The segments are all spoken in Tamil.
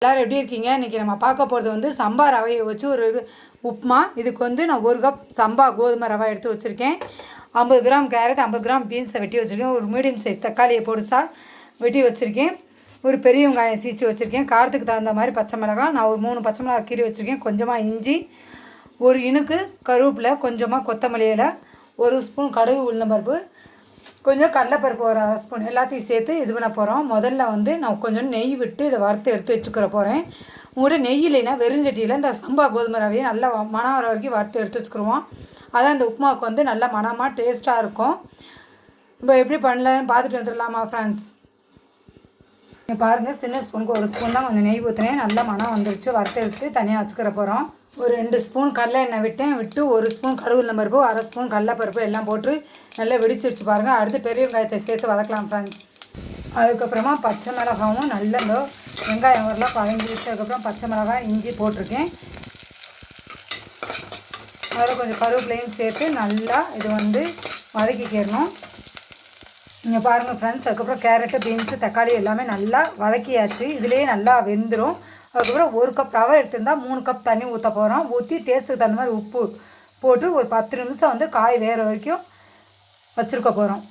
எல்லோரும் எப்படி இருக்கீங்க? இன்றைக்கி நம்ம பார்க்க போகிறது வந்து சம்பா ரவையை வச்சு ஒரு உப்புமா. இதுக்கு வந்து நான் 1 கப் சம்பா கோதுமை ரவை எடுத்து வச்சுருக்கேன். 50 கிராம் கேரட், 50 கிராம் பீன்ஸை வெட்டி வச்சுருக்கேன். ஒரு மீடியம் சைஸ் தக்காளியை பொடிசா வெட்டி வச்சுருக்கேன். ஒரு பெரிய வெங்காயம் சீச்சு வச்சுருக்கேன். காரத்துக்கு தகுந்த மாதிரி பச்சை மிளகாய், நான் ஒரு 3 பச்சை மிளகாய் கீறி வச்சுருக்கேன். கொஞ்சமாக இஞ்சி, ஒரு இனுக்கு கருவேப்பிலை, கொஞ்சமாக கொத்தமல்லி இலை, 1 ஸ்பூன் கடுகு உளுந்தம்பருப்பு, கொஞ்சம் கடலைப்பருப்பு ஒரு 1/2 ஸ்பூன் எல்லாத்தையும் சேர்த்து இது பண்ண போகிறோம். முதல்ல வந்து நான் கொஞ்சம் நெய் விட்டு இதை வறுத்து எடுத்து வச்சுக்கிற போகிறேன். உங்கள்கிட்ட நெய் இல்லைன்னா வெறுஞ்சட்டியில் இந்த சம்பா கோதுமை ரவையை நல்லா மணம் வர வரைக்கும் வறுத்து எடுத்து வச்சுக்கிருவோம். அதான் இந்த உப்புமாவுக்கு வந்து நல்லா மணமாக டேஸ்ட்டாக இருக்கும். இப்போ எப்படி பண்ணலன்னு பார்த்துட்டு வந்துடலாமா ஃப்ரெண்ட்ஸ்? நீங்கள் பாருங்கள், சின்ன ஸ்பூனுக்கு 1 ஸ்பூன் தான் கொஞ்சம் நெய் ஊற்றினேன். நல்லா மணம் வந்துருச்சு. வறுத்து எடுத்து தனியாக வச்சுக்கிற போகிறோம். ஒரு 2 ஸ்பூன் கடலை எண்ணெய் விட்டு 1 ஸ்பூன் கடுகு உளுந்தம்பருப்பு, 1/2 ஸ்பூன் கடலைப்பருப்பு எல்லாம் போட்டு நல்லா வெடிச்சிருச்சு பாருங்கள். அடுத்து பெரிய வெங்காயத்தை சேர்த்து வதக்கலாம் ஃப்ரெண்ட்ஸ். அதுக்கப்புறமா பச்சை மிளகாவும் நல்ல இந்த வெங்காயம் வரலாம் பழங்கிடுச்சு. அதுக்கப்புறம் பச்சை மிளகாய், இஞ்சி போட்டிருக்கேன். அதில் கொஞ்சம் கருவேப்பிலையும் சேர்த்து நல்லா இது வந்து வதக்கிக்கிறணும். நீங்கள் பாருங்கள் ஃப்ரெண்ட்ஸ். அதுக்கப்புறம் கேரட்டு, பீன்ஸு, தக்காளி எல்லாமே நல்லா வதக்கியாச்சு. இதிலே நல்லா வெந்துடும். அதுக்கப்புறம் 1 கப் ரவை எடுத்துருந்தால் 3 கப் தண்ணி ஊற்ற போகிறோம். ஊற்றி டேஸ்ட்டுக்கு தகுந்த மாதிரி உப்பு போட்டு ஒரு 10 நிமிஷம் வந்து காய் வேறு வரைக்கும் வச்சுருக்க போகிறோம்.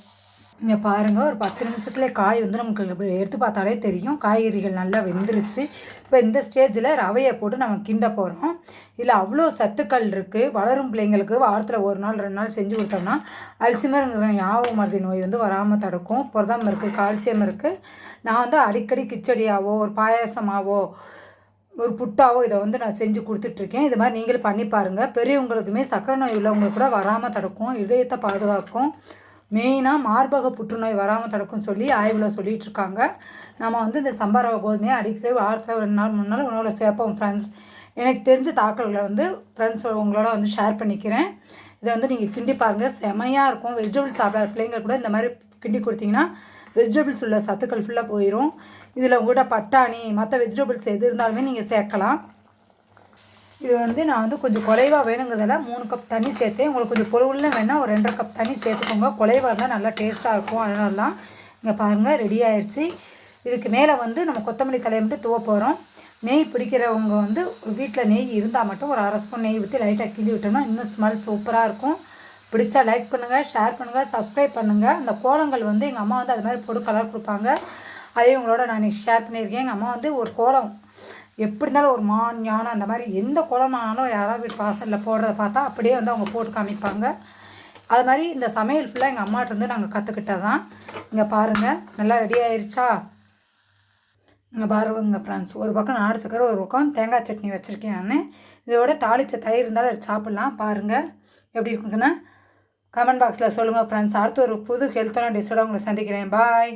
இங்கே பாருங்கள், ஒரு 10 நிமிஷத்துலேயே காய் வந்து நமக்கு எடுத்து பார்த்தாலே தெரியும் காய்கறிகள் நல்லா வெந்துருச்சு. இப்போ இந்த ஸ்டேஜில் ரவையை போட்டு நம்ம கிண்ட போகிறோம். இல்லை அவ்வளோ சத்துக்கள் இருக்குது. வளரும் பிள்ளைங்களுக்கு வாரத்தில் 1 நாள் 2 நாள் செஞ்சு கொடுத்தோம்னா அல்சிமர்ங்கிற ஞாபகம் மருதி நோய் வந்து வராமல் தடுக்கும். புரதம் இருக்குது, கால்சியம் இருக்குது. நான் வந்து அடிக்கடி கிச்சடியாவோ ஒரு பாயாசமாவோ ஒரு புட்டாவோ இதை வந்து நான் செஞ்சு கொடுத்துட்ருக்கேன். இது மாதிரி நீங்களும் பண்ணி பாருங்கள். பெரியவங்களுக்குமே சர்க்கரை நோய் உள்ளவங்களுக்கு கூட வராமல் தடுக்கும், இதயத்தை பாதுகாக்கும். மெயினாக மார்பக புற்றுநோய் வராமல் தடுக்கும்னு சொல்லி ஆய்வில் சொல்லிகிட்ருக்காங்க. நம்ம வந்து இந்த சம்பா ரவை கோதுமையை அடிக்கடி வாரத்தில் 2 நாள் 3 நாள் உணவில் சேர்ப்போம் ஃப்ரெண்ட்ஸ். எனக்கு தெரிஞ்ச தாக்கல்களை வந்து ஃப்ரெண்ட்ஸ் உங்களோட வந்து ஷேர் பண்ணிக்கிறேன். இதை வந்து நீங்கள் கிண்டி பாருங்கள், செமையாக இருக்கும். வெஜிடபிள்ஸ் சாப்பிடாத பிள்ளைங்க கூட இந்த மாதிரி கிண்டி கொடுத்தீங்கன்னா வெஜிடபிள்ஸ் உள்ள சத்துக்கள் ஃபுல்லாக போயிடும். இதில் உங்கள்கிட்ட பட்டாணி மற்ற வெஜிடபிள்ஸ் எது இருந்தாலுமே நீங்கள் சேர்க்கலாம். இது வந்து நான் வந்து கொஞ்சம் குறைவாக வேணுங்கிறதால 3 கப் தண்ணி சேர்த்தேன். உங்களுக்கு கொஞ்சம் பொழுவுல வேணால் ஒரு 2.5 கப் தண்ணி சேர்த்துக்கோங்க. குறைவாக இருந்தால் நல்லா டேஸ்ட்டாக இருக்கும். அதனால தான் இங்கே பாருங்கள் ரெடி ஆகிடுச்சு. இதுக்கு மேலே வந்து நம்ம கொத்தமல்லி தலையை மட்டும் துவ போகிறோம். நெய் பிடிக்கிறவங்க வந்து வீட்டில் நெய் இருந்தால் மட்டும் ஒரு 1/2 ஸ்பூன் நெய் ஊற்றி லைட்டாக கிள்ளி விட்டோம்னா இன்னும் ஸ்மெல் சூப்பராக இருக்கும். பிடிச்சா லைக் பண்ணுங்கள், ஷேர் பண்ணுங்கள், சப்ஸ்கிரைப் பண்ணுங்கள். அந்த கோலங்கள் வந்து எங்கள் அம்மா வந்து அது மாதிரி போட்டு கலர் கொடுப்பாங்க. அதையும் உங்களோட நான் ஷேர் பண்ணியிருக்கேன். எங்கள் அம்மா வந்து ஒரு கோலம் எப்படி இருந்தாலும் ஒரு மான் ஞானம் அந்த மாதிரி எந்த கோலமானாலும் யாராவது வீட்டு வாசலில் போடுறத பார்த்தா அப்படியே வந்து அவங்க போட்டு காமிப்பாங்க. அது மாதிரி இந்த சமையல் ஃபுல்லாக எங்கள் அம்மாட்டிருந்து நாங்கள் கற்றுக்கிட்டது தான். இங்கே பாருங்கள் நல்லா ரெடி ஆயிடுச்சா? இங்கே பாருங்க ஃப்ரெண்ட்ஸ், ஒரு பக்கம் நாடு சக்கரை, ஒரு பக்கம் தேங்காய் சட்னி வச்சுருக்கேன் நான். இதோட தாளித்த தயிர் இருந்தாலும் அதை சாப்பிட்லாம். பாருங்கள் எப்படி இருக்குதுன்னா கமெண்ட் பாக்ஸில் சொல்லுங்கள் ஃப்ரெண்ட்ஸ். அடுத்து ஒரு புது ஹெல்த்தான டிஷ்ஷோட உங்களை சந்திக்கிறேன். பாய்.